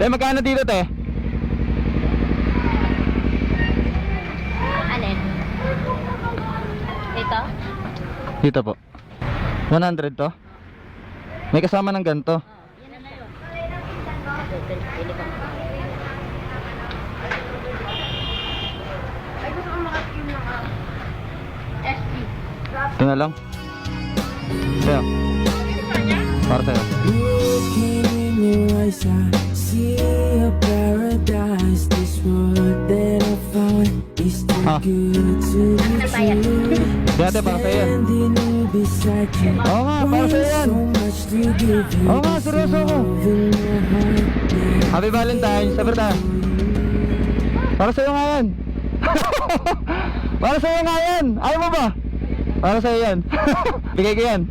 Te, magkano dito, te? Alin? Ito? Dito po. 100 to? May kasama ng ganito. Yan na yun. Pili ko. Ay, gusto ko makatim ng SB. Ito na lang. Sa'yo. Para sa'yo. Looking in your eyes, I see a paradise. This world that I found is too good to be true. Dati, para sa'yo yan. Standing here beside you. Oo nga, para sa'yo yan. So much to give you. Oo nga, seryoso ako. In my heart, yeah. Happy Valentine's, sabi ta. Para sa'yo nga yan. Para sa'yo nga yan. Ayaw mo ba? Para sa'yo yan. Bigay ko yan.